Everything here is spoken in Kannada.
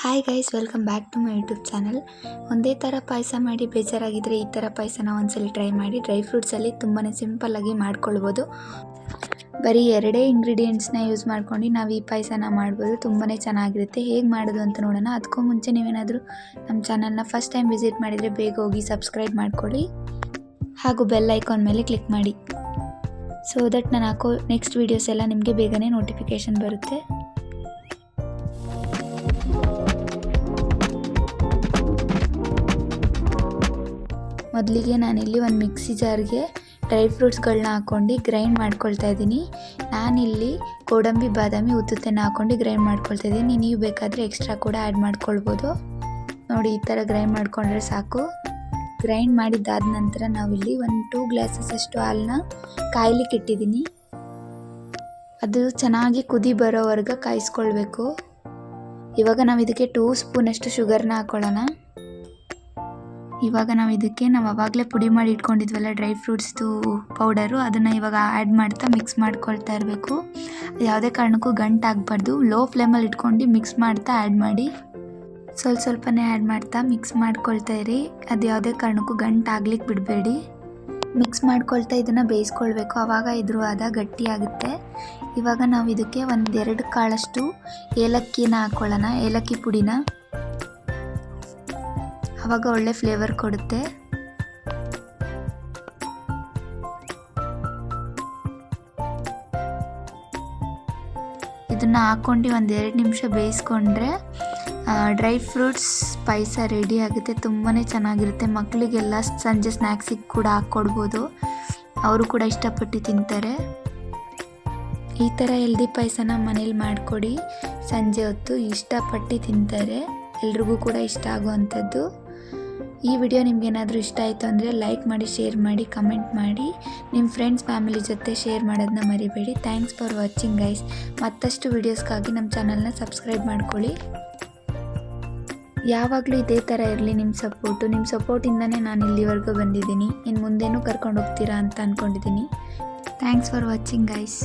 Hi guys, welcome back to my YouTube channel. ಒಂದೇ ಥರ ಪಾಯಸ ಮಾಡಿ ಬೇಜಾರಾಗಿದ್ದರೆ ಈ ಥರ ಪಾಯಸನ ಒಂದ್ಸಲಿ ಟ್ರೈ ಮಾಡಿ. ಡ್ರೈ ಫ್ರೂಟ್ಸಲ್ಲಿ ತುಂಬಾ ಸಿಂಪಲ್ಲಾಗಿ ಮಾಡ್ಕೊಳ್ಬೋದು. ಬರೀ ಎರಡೇ ಇಂಗ್ರೀಡಿಯೆಂಟ್ಸ್ನ ಯೂಸ್ ಮಾಡ್ಕೊಂಡು ನಾವು ಈ ಪಾಯಸನ ಮಾಡ್ಬೋದು. ತುಂಬಾ ಚೆನ್ನಾಗಿರುತ್ತೆ. ಹೇಗೆ ಮಾಡೋದು ಅಂತ ನೋಡೋಣ. ಅದಕ್ಕೂ ಮುಂಚೆ ನೀವೇನಾದರೂ ನಮ್ಮ ಚಾನಲ್ನ ಫಸ್ಟ್ ಟೈಮ್ ವಿಸಿಟ್ ಮಾಡಿದರೆ ಬೇಗ ಹೋಗಿ ಸಬ್ಸ್ಕ್ರೈಬ್ ಮಾಡ್ಕೊಳ್ಳಿ ಹಾಗೂ ಬೆಲ್ ಐಕಾನ್ ಮೇಲೆ ಕ್ಲಿಕ್ ಮಾಡಿ. ಸೊ ದಟ್ ನಾನು ಹಾಕೋ ನೆಕ್ಸ್ಟ್ ವೀಡಿಯೋಸ್ ಎಲ್ಲ ನಿಮಗೆ ಬೇಗನೆ ನೋಟಿಫಿಕೇಷನ್ ಬರುತ್ತೆ. ಮೊದಲಿಗೆ ನಾನಿಲ್ಲಿ ಒಂದು ಮಿಕ್ಸಿ ಜಾರ್ಗೆ ಡ್ರೈ ಫ್ರೂಟ್ಸ್ಗಳನ್ನ ಹಾಕ್ಕೊಂಡು ಗ್ರೈಂಡ್ ಮಾಡ್ಕೊಳ್ತಾ ಇದ್ದೀನಿ. ನಾನಿಲ್ಲಿ ಗೋಡಂಬಿ, ಬಾದಾಮಿ, ಉದ್ದಿನ ಹಾಕ್ಕೊಂಡು ಗ್ರೈಂಡ್ ಮಾಡ್ಕೊಳ್ತಾ ಇದ್ದೀನಿ. ನೀವು ಬೇಕಾದರೆ ಎಕ್ಸ್ಟ್ರಾ ಕೂಡ ಆ್ಯಡ್ ಮಾಡ್ಕೊಳ್ಬೋದು. ನೋಡಿ, ಈ ಥರ ಗ್ರೈಂಡ್ ಮಾಡಿಕೊಂಡ್ರೆ ಸಾಕು. ಗ್ರೈಂಡ್ ಮಾಡಿದ್ದಾದ ನಂತರ ನಾವಿಲ್ಲಿ 2 ಗ್ಲಾಸಸ್ ಅಷ್ಟು ಹಾಲನ್ನ ಕಾಯ್ಲಿಕ್ಕೆ ಇಟ್ಟಿದ್ದೀನಿ. ಅದು ಚೆನ್ನಾಗಿ ಕುದಿ ಬರೋವರೆಗೆ ಕಾಯಿಸ್ಕೊಳ್ಬೇಕು. ಇವಾಗ ನಾವು ಇದಕ್ಕೆ 2 ಸ್ಪೂನಷ್ಟು ಶುಗರ್ನ ಹಾಕ್ಕೊಳ್ಳೋಣ. ಇವಾಗ ನಾವು ಇದಕ್ಕೆ ಆವಾಗಲೇ ಪುಡಿ ಮಾಡಿ ಇಟ್ಕೊಂಡಿದ್ವಲ್ಲ ಡ್ರೈ ಫ್ರೂಟ್ಸ್ದು ಪೌಡರು, ಅದನ್ನು ಇವಾಗ ಆ್ಯಡ್ ಮಾಡ್ತಾ ಮಿಕ್ಸ್ ಮಾಡ್ಕೊಳ್ತಾ ಇರಬೇಕು. ಅದು ಯಾವುದೇ ಕಾರಣಕ್ಕೂ ಗಂಟಾಗಬಾರ್ದು. ಲೋ ಫ್ಲೇಮಲ್ಲಿ ಇಟ್ಕೊಂಡು ಮಿಕ್ಸ್ ಮಾಡ್ತಾ ಆ್ಯಡ್ ಮಾಡಿ. ಸ್ವಲ್ಪನೇ ಆ್ಯಡ್ ಮಾಡ್ತಾ ಮಿಕ್ಸ್ ಮಾಡ್ಕೊಳ್ತಾ ಇರಿ. ಅದು ಯಾವುದೇ ಕಾರಣಕ್ಕೂ ಗಂಟಾಗ್ಲಿಕ್ಕೆ ಬಿಡಬೇಡಿ. ಮಿಕ್ಸ್ ಮಾಡ್ಕೊಳ್ತಾ ಇದನ್ನು ಬೇಯಿಸ್ಕೊಳ್ಬೇಕು. ಆವಾಗ ಇದ್ರ ಗಟ್ಟಿಯಾಗುತ್ತೆ. ಇವಾಗ ನಾವು ಇದಕ್ಕೆ 1-2 ಕಾಳಷ್ಟು ಏಲಕ್ಕಿನ ಹಾಕ್ಕೊಳ್ಳೋಣ, ಏಲಕ್ಕಿ ಪುಡಿನ. ಆವಾಗ ಒಳ್ಳೆ ಫ್ಲೇವರ್ ಕೊಡುತ್ತೆ. ಇದನ್ನು ಹಾಕ್ಕೊಂಡು 1-2 ನಿಮಿಷ ಬೇಯಿಸ್ಕೊಂಡ್ರೆ ಡ್ರೈ ಫ್ರೂಟ್ಸ್ ಪಾಯಸ ರೆಡಿ ಆಗುತ್ತೆ. ತುಂಬಾ ಚೆನ್ನಾಗಿರುತ್ತೆ. ಮಕ್ಕಳಿಗೆಲ್ಲ ಸಂಜೆ ಸ್ನ್ಯಾಕ್ಸಿಗೆ ಕೂಡ ಹಾಕ್ಕೊಡ್ಬೋದು. ಅವರು ಕೂಡ ಇಷ್ಟಪಟ್ಟು ತಿಂತಾರೆ. ಈ ಥರ ಹೆಲ್ದಿ ಪಾಯಸನ ಮನೇಲಿ ಮಾಡಿಕೊಡಿ. ಸಂಜೆ ಹೊತ್ತು ಇಷ್ಟಪಟ್ಟು ತಿಂತಾರೆ. ಎಲ್ರಿಗೂ ಕೂಡ ಇಷ್ಟ ಆಗುವಂಥದ್ದು. ಈ ವಿಡಿಯೋ ನಿಮ್ಗೇನಾದರೂ ಇಷ್ಟ ಆಯಿತು ಅಂದರೆ ಲೈಕ್ ಮಾಡಿ, ಶೇರ್ ಮಾಡಿ, ಕಮೆಂಟ್ ಮಾಡಿ. ನಿಮ್ಮ ಫ್ರೆಂಡ್ಸ್ ಫ್ಯಾಮಿಲಿ ಜೊತೆ ಶೇರ್ ಮಾಡೋದನ್ನ ಮರಿಬೇಡಿ. Thanks for watching guys. ಮತ್ತಷ್ಟು ವೀಡಿಯೋಸ್ಗಾಗಿ ನಮ್ಮ ಚಾನಲ್ನ ಸಬ್ಸ್ಕ್ರೈಬ್ ಮಾಡ್ಕೊಳ್ಳಿ. ಯಾವಾಗಲೂ ಇದೇ ಥರ ಇರಲಿ ನಿಮ್ಮ ಸಪೋರ್ಟಿಂದನೇ ನಾನು ಇಲ್ಲಿವರೆಗೂ ಬಂದಿದ್ದೀನಿ. ಇನ್ನು ಮುಂದೇನೂ ಕರ್ಕೊಂಡು ಹೋಗ್ತೀರಾ ಅಂತ ಅಂದ್ಕೊಂಡಿದ್ದೀನಿ. Thanks for watching guys.